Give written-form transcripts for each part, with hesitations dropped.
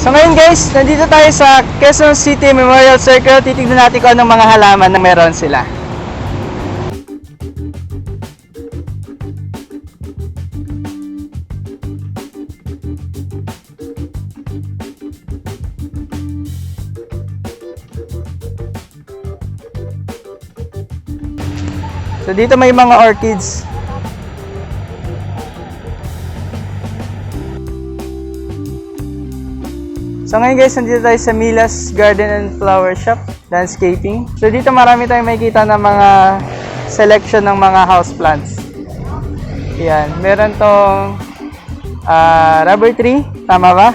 So ngayon guys, nandito tayo sa Quezon City Memorial Circle. Titignan natin kung anong mga halaman na meron sila. So dito may mga orchids. So ngayon guys, nandito tayo sa Mila's Garden and Flower Shop, Landscaping. So dito marami tayong makikita ng mga selection ng mga houseplants. Yan, meron tong rubber tree, tama ba?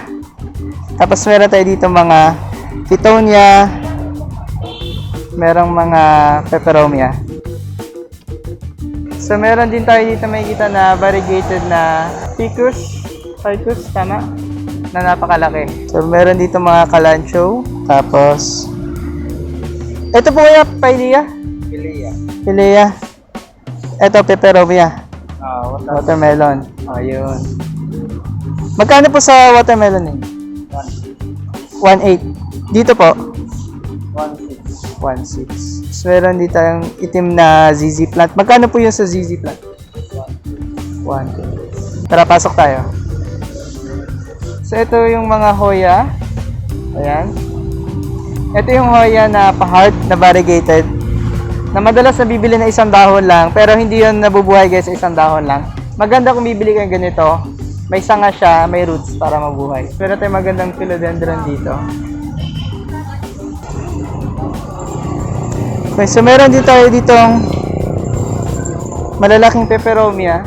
Tapos meron tayo dito mga Tittonia, merong mga Peperomia. So meron din tayo dito makikita na variegated na ficus, tama? Na napakalaki. So meron dito mga kalancho, tapos ito po kaya Pilea? Pilea. Ito Peperomia. Watermelon. Ayun. Magkano po sa watermelon eh? 1.8. Dito po? 1.6. So meron dito yung itim na ZZ plant. Magkano po yun sa ZZ plant? 1. Tara, pasok tayo. So ito yung mga Hoya. Ayan. Ito yung Hoya na pa-heart na variegated. Na madalas nabibili na isang dahon lang. Pero hindi yun nabubuhay guys sa isang dahon lang. Maganda kung bibili kayo ganito. May sanga siya, may roots para mabuhay. Pero tayo magandang philodendron dito. Okay, so meron din tayo ditong malalaking Peperomia.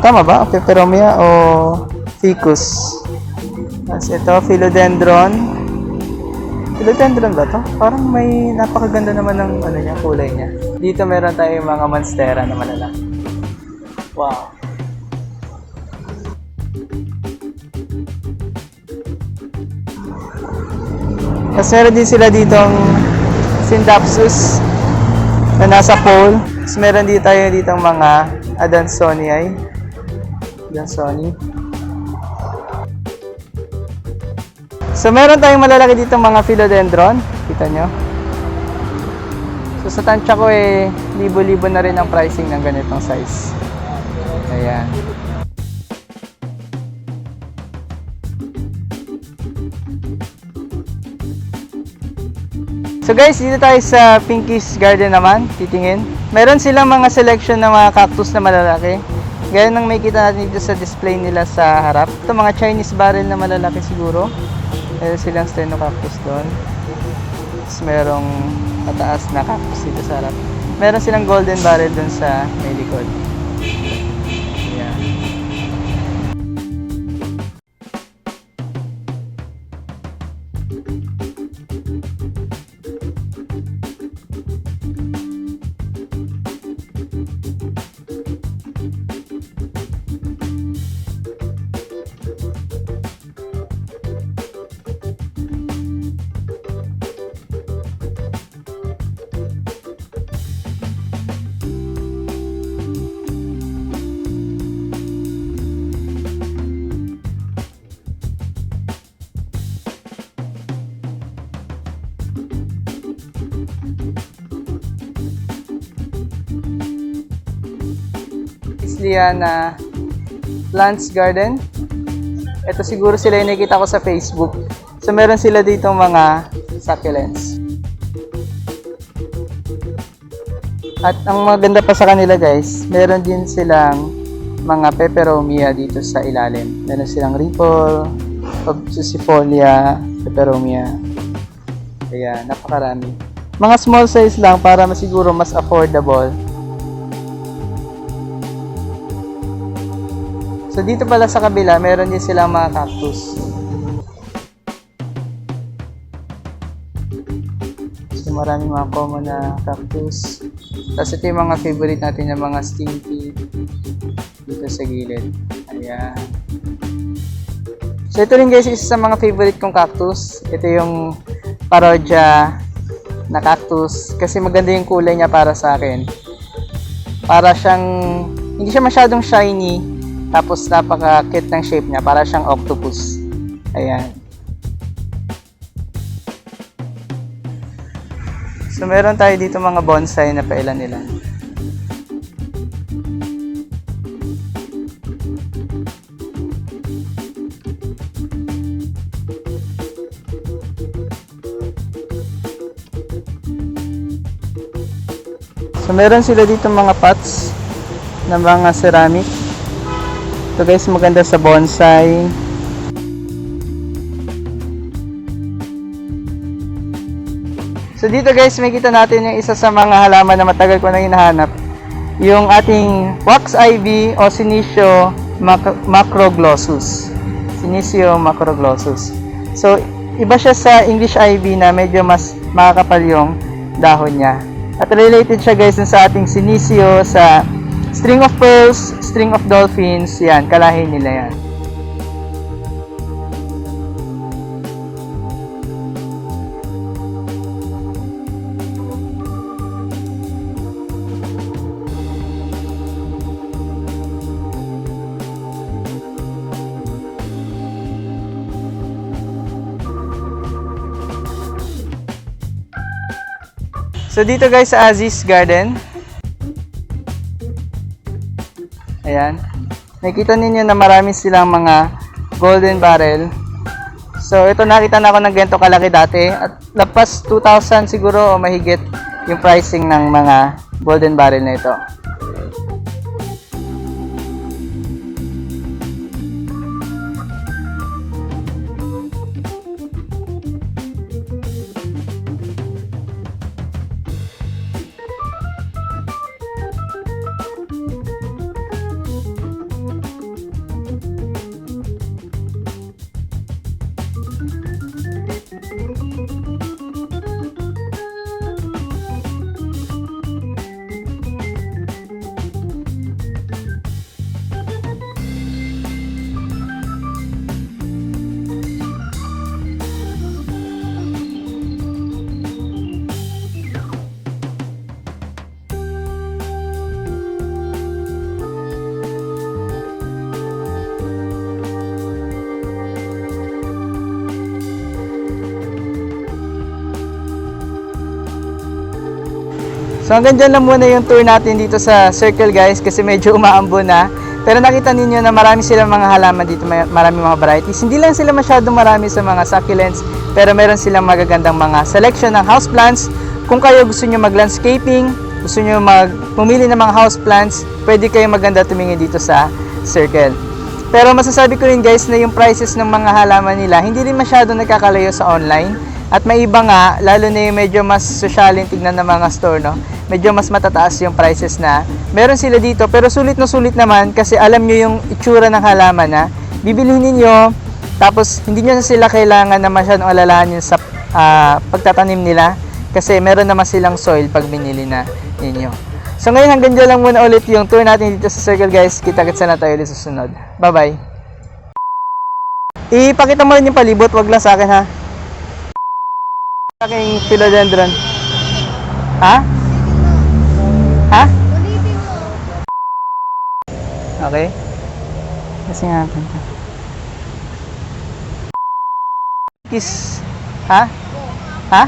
Tama ba? Peperomia o ficus? Tapos ito, philodendron. Philodendron ba to? Parang may napakaganda naman ng ano niya, kulay niya. Dito meron tayong mga monstera na malalaki. Wow! Tapos meron din sila ditong Scindapsus na nasa pole. Tapos meron din tayo ditong mga Adansonii. Adansonii. So meron tayong malalaki dito mga philodendron. Kita nyo? So sa tansya ko eh, libo-libo na rin ang pricing ng ganitong size. Ayan. So guys, dito tayo sa Pinky's Garden naman, titingin. Meron silang mga selection ng mga cactus na malalaki. Gaya ng may kita natin dito sa display nila sa harap. Ito mga Chinese barrel na malalaki siguro. Meron silang Stenocactus doon. Tapos merong mataas na cactus dito sa harap. Meron silang golden barrel doon sa may likod. Ayan. Liana Plants Garden. Ito siguro sila yung nakikita ko sa Facebook. So meron sila dito mga succulents. At ang maganda pa sa kanila guys, meron din silang mga Peperomia dito sa ilalim. Meron silang Ripple, Obtusifolia, Peperomia. Kaya napakarami. Mga small size lang para masiguro mas affordable. So dito pala sa kabila, meron din silang mga cactus. So maraming mga common na cactus. Tapos ito yung mga favorite natin yung mga stinky dito sa gilid. Ayan. So ito rin guys, isa sa mga favorite kong cactus. Ito yung Parodia na cactus. Kasi maganda yung kulay niya para sa akin. Para siyang, hindi siya masyadong shiny. Tapos napaka-cute ng shape niya, para siyang octopus. Ayan. So meron tayo dito mga bonsai na pailan-ilan. So meron sila dito mga pots na mga ceramic. Ito guys, maganda sa bonsai. So dito guys, makita natin yung isa sa mga halaman na matagal ko na hinahanap. Yung ating wax ivy o Senecio macroglossus. Senecio macroglossus. So iba siya sa English ivy na medyo mas makakapal yung dahon niya. At related siya guys sa ating Senecio sa string of pearls, string of dolphins, yan, kalahi nila yan. So dito guys sa Aziz Garden. Ayan. Nakita ninyo na marami silang mga golden barrel. So ito, nakita na ako ng ganito kalaki dati at lapas 2,000 siguro o mahigit yung pricing ng mga golden barrel na ito. So hanggang dyan lang muna yung tour natin dito sa Circle guys, kasi medyo umaambon na. Pero nakita ninyo na marami silang mga halaman dito, marami mga varieties. Hindi lang sila masyadong marami sa mga succulents, pero meron silang magagandang mga selection ng houseplants. Kung kayo gusto nyo mag-landscaping, gusto nyo pumili ng mga houseplants, pwede kayo maganda tumingin dito sa Circle. Pero masasabi ko rin guys na yung prices ng mga halaman nila, hindi rin masyadong nagkakalayo sa online. At may iba nga, lalo na yung medyo mas social yung tignan ng mga store, no? Medyo mas matataas yung prices na meron sila dito. Pero sulit na sulit naman kasi alam nyo yung itsura ng halaman na bibilihin ninyo. Tapos hindi nyo na sila kailangan na masyadong alalahanin sa pagtatanim nila. Kasi meron naman silang soil pag binili na ninyo. So ngayon hanggang dyan lang muna ulit yung tour natin dito sa Circle guys. Kita-kitsa na tayo ulit sa susunod. Bye-bye! Ipakita mo rin yung palibot, wag lang sa akin ha. Aking philodendron. Ha? Ha? Okay. Kasi nga kiss. Ha? Ha?